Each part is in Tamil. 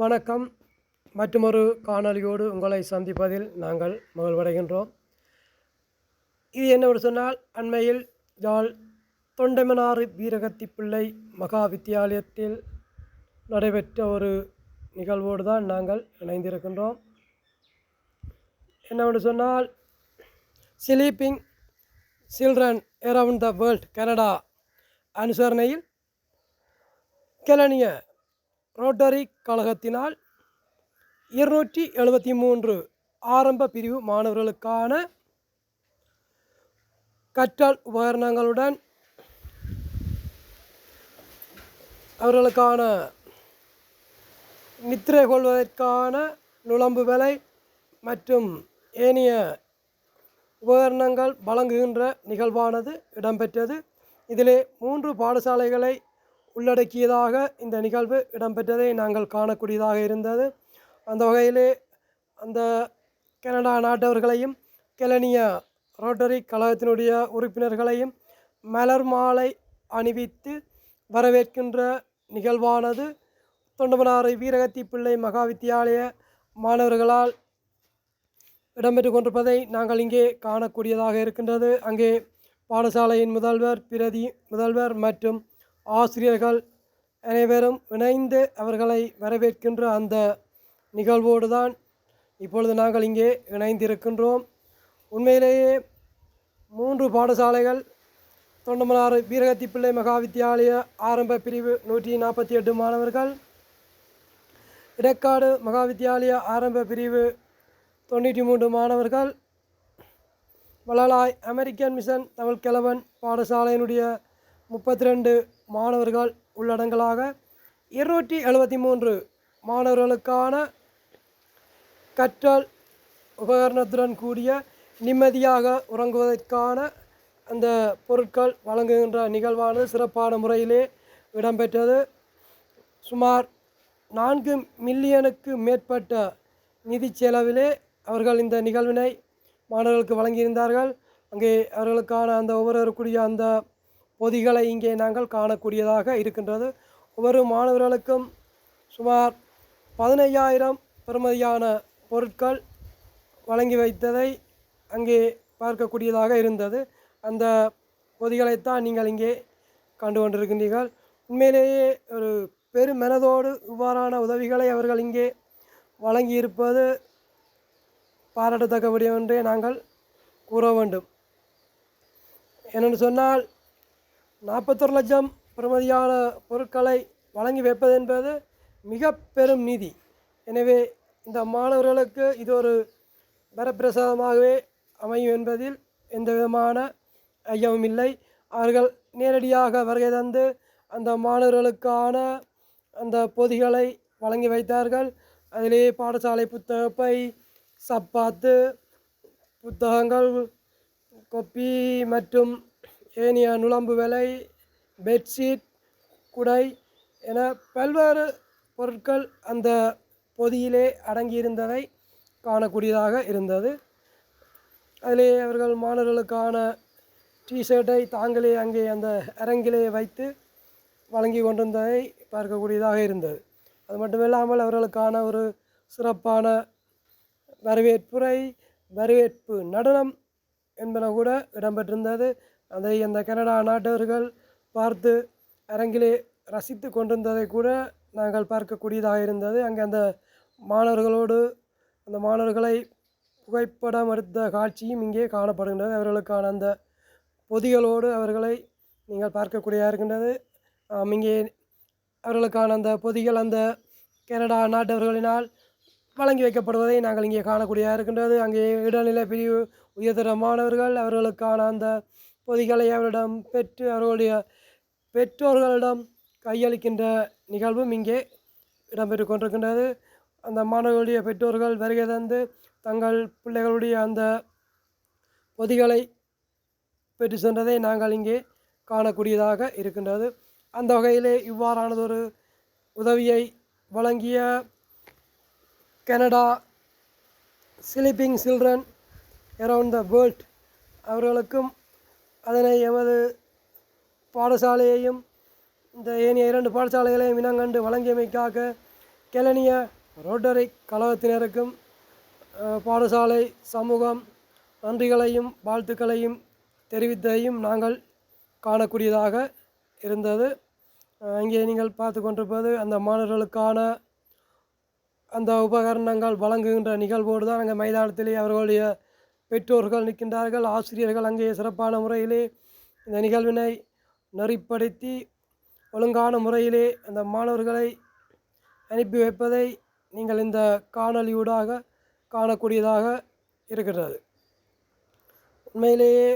வணக்கம். மற்றுமொரு காணொளியோடு உங்களை சந்திப்பதில் நாங்கள் மகிழ்வடைகின்றோம். இது என்னவென்று சொன்னால், அண்மையில் யாழ் தொண்டைமனாறு வீரகத்தி பிள்ளை மகா வித்தியாலயத்தில் நடைபெற்ற ஒரு நிகழ்வோடு தான் நாங்கள் இணைந்திருக்கின்றோம். என்னவென்று சொன்னால், sleeping children around the world Canada அனுசரணையில் கெலனிய ரோட்டரி கழகத்தினால் 273 ஆரம்ப பிரிவு மாணவர்களுக்கான கற்றல் உபகரணங்களுடன் அவர்களுக்கான நித்திரை கொள்வதற்கான நுழம்பு விலை மற்றும் ஏனைய உபகரணங்கள் வழங்குகின்ற நிகழ்வானது இடம்பெற்றது. இதிலே 3 பாடசாலைகளை உள்ளடக்கியதாக இந்த நிகழ்வு இடம்பெற்றதை நாங்கள் காணக்கூடியதாக இருந்தது. அந்த வகையிலே அந்த கனடா நாட்டவர்களையும் கெலனிய ரோட்டரி கழகத்தினுடைய உறுப்பினர்களையும் மலர் மாலை அணிவித்து வரவேற்கின்ற நிகழ்வானது தொண்டமனாறு வீரகத்தி பிள்ளை மகா வித்தியாலய மாணவர்களால் இடம்பெற்று கொண்டிருப்பதை நாங்கள் இங்கே காணக்கூடியதாக இருக்கின்றது. அங்கே பாடசாலையின் முதல்வர், பிரதி முதல்வர் மற்றும் ஆசிரியர்கள் அனைவரும் இணைந்து அவர்களை வரவேற்கின்ற அந்த நிகழ்வோடு தான் இப்பொழுது நாங்கள் இங்கே இணைந்திருக்கின்றோம். உண்மையிலேயே 3 பாடசாலைகள் தொண்டமனாறு வீரகத்தி பிள்ளை மகா வித்தியாலய ஆரம்ப பிரிவு 148 மாணவர்கள், இடக்காடு மகா வித்தியாலய ஆரம்ப பிரிவு 93 மாணவர்கள், வளலாய் அமெரிக்கன் மிஷன் தமிழ் கிழவன் பாடசாலையினுடைய 32 மாணவர்கள் உள்ளடங்கலாக 273 மாணவர்களுக்கான கற்றல் உபகரணத்துடன் கூடிய நிம்மதியாக உறங்குவதற்கான அந்த பொருட்கள் வழங்குகின்ற நிகழ்வானது சிறப்பான முறையிலே இடம்பெற்றது. சுமார் 4 மில்லியனுக்கு மேற்பட்ட நிதி செலவிலே அவர்கள் இந்த நிகழ்வினை மாணவர்களுக்கு வழங்கியிருந்தார்கள். அங்கே அவர்களுக்கான அந்த ஒவ்வொருவருக்குரிய அந்த பொதிகளை இங்கே நாங்கள் காணக்கூடியதாக இருக்கின்றது. ஒவ்வொரு மாணவர்களுக்கும் சுமார் 15,000 பெறுமதியான பொருட்கள் வழங்கி வைத்ததை அங்கே பார்க்கக்கூடியதாக இருந்தது. அந்த பொதிகளைத்தான் நீங்கள் இங்கே கண்டு கொண்டிருக்கின்றீர்கள். உண்மையிலேயே ஒரு பெரும் மனதோடு இவ்வாறான உதவிகளை அவர்கள் இங்கே வழங்கியிருப்பது பாராட்டத்தக்க விடயம் என்றே நாங்கள் கூற வேண்டும். ஏனென்று சொன்னால் 41 லட்சம் பெறுமதியான பொருட்களை வழங்கி வைப்பது என்பது மிக பெரும் நிதி. எனவே இந்த மாணவர்களுக்கு இது ஒரு வரப்பிரசாதமாகவே அமையும் என்பதில் எந்த விதமான ஐயமும் இல்லை. அவர்கள் நேரடியாக வருகை தந்து அந்த மாணவர்களுக்கான அந்த பொதிகளை வழங்கி வைத்தார்கள். அதிலே பாடசாலை புத்தகப்பை, சப்பாத்து, புத்தகங்கள், கொப்பி மற்றும் ஏனைய நுழம்பு விலை, பெட்ஷீட், குடை என பல்வேறு பொருட்கள் அந்த பொதியிலே அடங்கியிருந்ததை காணக்கூடியதாக இருந்தது. அதிலே அவர்கள் மாணவர்களுக்கான டிஷர்ட்டை தாங்களே அங்கே அந்த அரங்கிலே வைத்து வழங்கி கொண்டிருந்ததை பார்க்கக்கூடியதாக இருந்தது. அது மட்டுமில்லாமல் அவர்களுக்கான ஒரு சிறப்பான வரவேற்பு நடனம் என்பன கூட இடம்பெற்றிருந்தது. அதை அந்த கனடா நாட்டவர்கள் பார்த்து அரங்கிலே ரசித்து கொண்டிருந்ததை கூட நாங்கள் பார்க்கக்கூடியதாக இருந்தது. அங்கே அந்த மாணவர்களோடு அந்த மாணவர்களை புகைப்படம் எடுத்த காட்சியும் இங்கே காணப்படுகின்றது. அவர்களுக்கான அந்த பொதிகளோடு அவர்களை நீங்கள் பார்க்கக்கூடியதாக இருக்கின்றது. இங்கே அவர்களுக்கான அந்த பொதிகள் அந்த கனடா நாட்டவர்களினால் வழங்கி வைக்கப்படுவதை நாங்கள் இங்கே காணக்கூடியதாக இருக்கின்றது. அங்கே இடைநிலை பிரிவு உயர்தர மாணவர்கள் அவர்களுக்கான அந்த பொதிகளை அவரிடம் பெற்று அவர்களுடைய பெற்றோர்களிடம் கையளிக்கின்ற நிகழ்வும் இங்கே இடம்பெற்று கொண்டிருக்கின்றது. அந்த மாணவர்களுடைய பெற்றோர்கள் வருகை தந்து தங்கள் பிள்ளைகளுடைய அந்த பொதிகளை பெற்று சென்றதை நாங்கள் இங்கே காணக்கூடியதாக இருக்கின்றது. அந்த வகையிலே இவ்வாறானதொரு உதவியை வழங்கிய Canada sleeping children around the world அவர்களுக்கும் அதனை எமது பாடசாலையையும் இந்த ஏனைய 2 பாடசாலைகளையும் இனங்கண்டு வழங்கியமைக்காக கெலனிய ரோட்டரி கழகத்தினருக்கும் பாடசாலை சமூகம் நன்றிகளையும் வாழ்த்துக்களையும் தெரிவித்ததையும் நாங்கள் காணக்கூடியதாக இருந்தது. இங்கே நீங்கள் பார்த்து கொண்டிருப்பது அந்த மாணவர்களுக்கான அந்த உபகரணங்கள் வழங்குகின்ற நிகழ்வோடு தான் அங்கே மைதானத்திலே அவர்களுடைய பெற்றோர்கள் நிற்கின்றார்கள். ஆசிரியர்கள் அங்கே சிறப்பான முறையிலே இந்த நிகழ்வினை நெறிப்படுத்தி ஒழுங்கான முறையிலே அந்த மாணவர்களை அனுப்பி வைப்பதை நீங்கள் இந்த காணொலியூடாக காணக்கூடியதாக இருக்கிறது. உண்மையிலேயே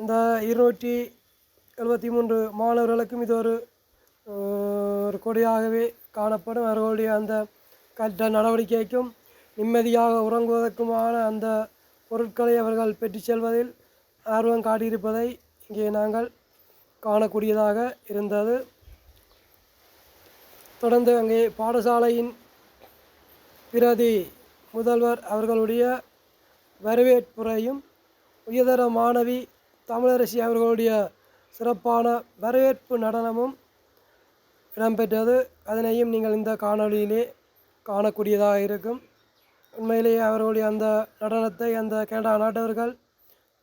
இந்த 273 மாணவர்களுக்கும் இது ஒரு கொடியாகவே காணப்படும். அவர்களுடைய அந்த கற்ற நடவடிக்கைக்கும் நிம்மதியாக உறங்குவதற்குமான அந்த பொருட்களை அவர்கள் பெற்று செல்வதில் ஆர்வம் காட்டியிருப்பதை இங்கே நாங்கள் காணக்கூடியதாக இருந்தது. தொடர்ந்து அங்கே பாடசாலையின் பிரதி முதல்வர் அவர்களுடைய வரவேற்புரையும் உயர்தர மாணவி தமிழரசி அவர்களுடைய சிறப்பான வரவேற்பு நடனமும் இடம்பெற்றது. அதனையும் நீங்கள் இந்த காணொளியிலே காணக்கூடியதாக இருக்கும். உண்மையிலேயே அவர்களுடைய அந்த நடனத்தை அந்த கனடா நாட்டவர்கள்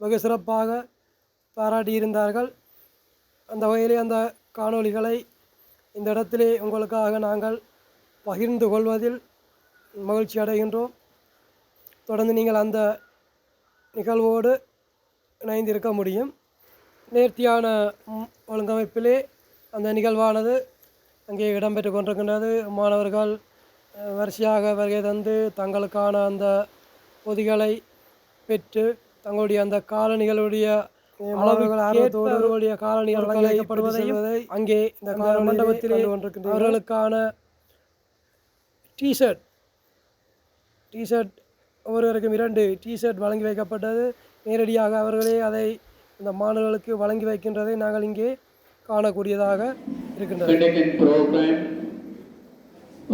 வெகு சிறப்பாக பாராட்டியிருந்தார்கள். அந்த வகையிலே அந்த காணொளிகளை இந்த இடத்திலே உங்களுக்காக நாங்கள் பகிர்ந்து கொள்வதில் மகிழ்ச்சி அடைகின்றோம். தொடர்ந்து நீங்கள் அந்த நிகழ்வோடு இணைந்திருக்க முடியும். நேர்த்தியான ஒழுங்கமைப்பிலே அந்த நிகழ்வானது அங்கே இடம்பெற்று கொண்டிருக்கின்றது. மாணவர்கள் வரிசையாக வருகை தந்து தங்களுக்கான அந்த பொதிகளை பெற்று தங்களுடைய அந்த காலணிகளுடைய அவர்களுடைய காலணிகள் வழங்கப்படுவதையும் அங்கே இந்த மண்டபத்திலே அவர்களுக்கான டிஷர்ட் ஒவ்வொருவருக்கும் 2 டிஷர்ட் வழங்கி வைக்கப்பட்டது. நேரடியாக அவர்களே அதை இந்த மாணவர்களுக்கு வழங்கி வைக்கின்றதை நாங்கள் இங்கே காணக்கூடியதாக இருக்கின்றது.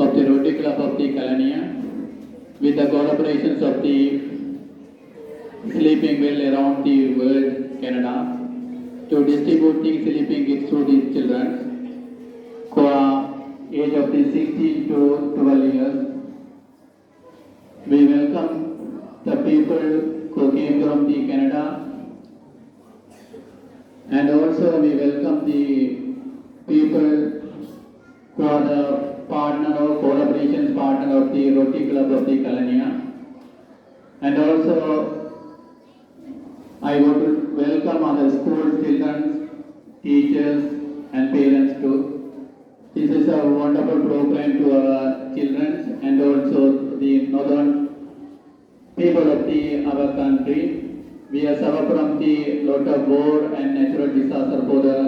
Of the Rotary Club of the Kalania, with the collaborations of the Sleeping Well around the world, Canada, to distribute the sleeping kits to the children who are age of the 16 to 12 years. We welcome the people who came from the Canada, and also we welcome the people who are the partner or collaboration partner of the Rotary Club of the Kalania. And also I want to welcome other school children, teachers and parents too. This is a wonderful program to our children and also the northern people of our country. We are suffer from the lot of war and natural disaster for the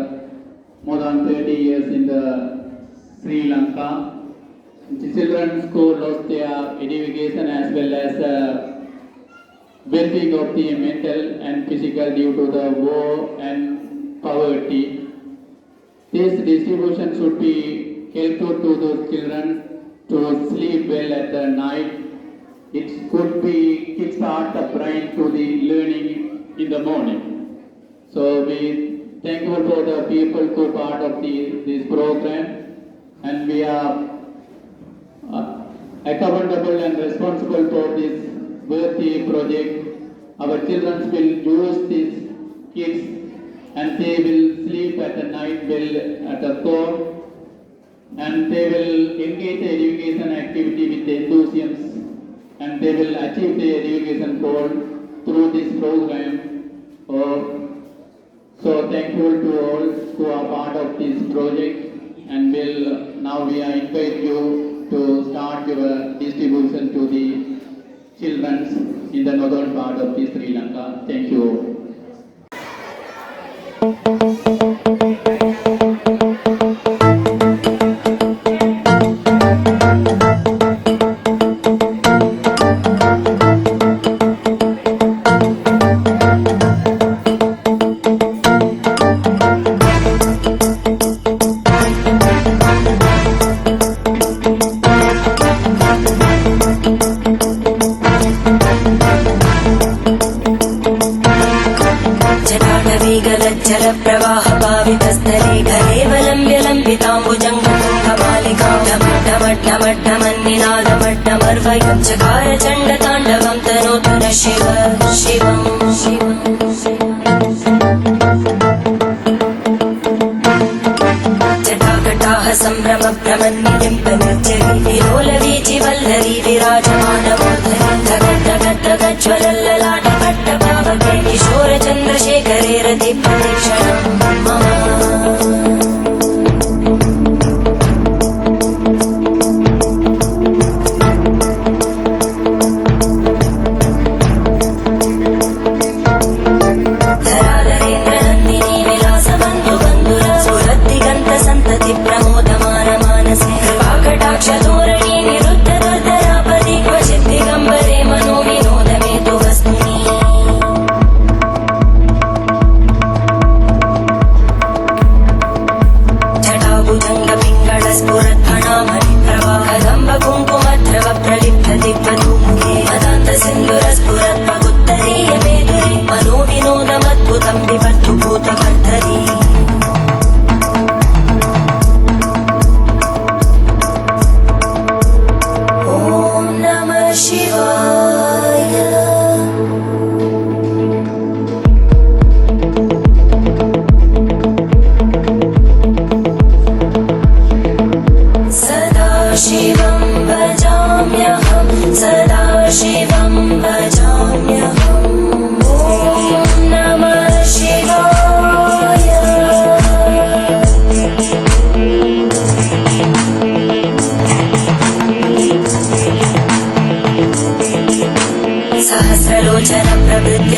more than 30 years in the Sri Lanka. The children who lost their education as well as well-being of the mental and physical due to the war and poverty. This distribution should be helpful to those children to sleep well at the night. It could be kickstart the brain to the learning in the morning. So we thankful for the people who are part of this program, and we are accountable and responsible for this worthy project. Our children will use these kids and they will sleep at the night well at the core, and they will engage the education activity with enthusiasm, and they will achieve their education goal through this program. So thankful to all who are part of this project, and now we are invite you to start your distribution to the children in the northern part of the Sri Lanka. Thank you. जलप्रवाहपावितस्थले घरेवलम्ब्य लम्बिताम्बुजङ्गतुङ्गमालिकां निनादमट्टमर्वयं चकार चण्डताण्डवं तनोतु न शिव शिवं जटाकटाः सम्भ्रमभ्रमन्निलिम्पनिर्जरी विलोलवीचिवल्लरी विराजमानमूर्धनि धगद्धगद्धगज्ज्वलल्ललाटभट्टपावके किशोरचन्द्रशेखरे रतिप्रदक्षिणं मम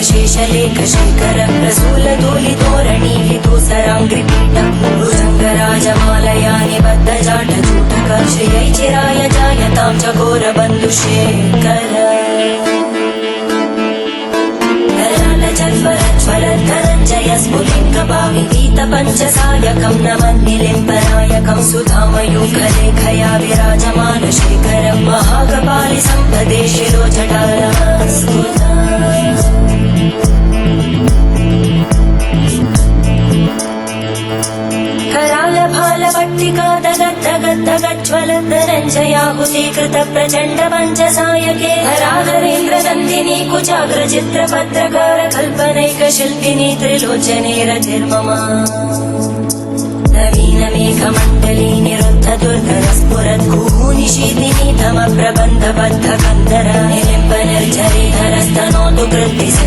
शेषलेखशेखर प्रसूलधूलितोरणी विदूसराङ्घ्रिपीठं भुजङ्गराजमालया निबद्धजाटजूटक श्रियै चिराय जायतां चकोरबन्धुशेखर ज्वलद्धनञ्जय स्फुलिङ्गभाविगीतपञ्चसायकं नमन्निलिम्पनायकं सुधामयूखलेखया विराजमानशेखरं महाकपालि सम्पदे शिरोजटालस्तुता करालभालपट्टिका दगद्धगद्धगज्ज्वलद्धनञ्जयाहुतीकृत प्रचण्ड पञ्चसायके हराधरेन्द्रनन्दिनी कुचाग्रचित्रपत्रकार कल्पनैकशिल्पिनी त्रिलोचने रतिर्मम नवीनमेघमण्डली निरुद्धदुर्धरस्फुरद्गूनिशीतिनीतमप्रबन्धबद्धकन्दर निलिम्पनिर्झरिधरस्तनोतु कृद्धिः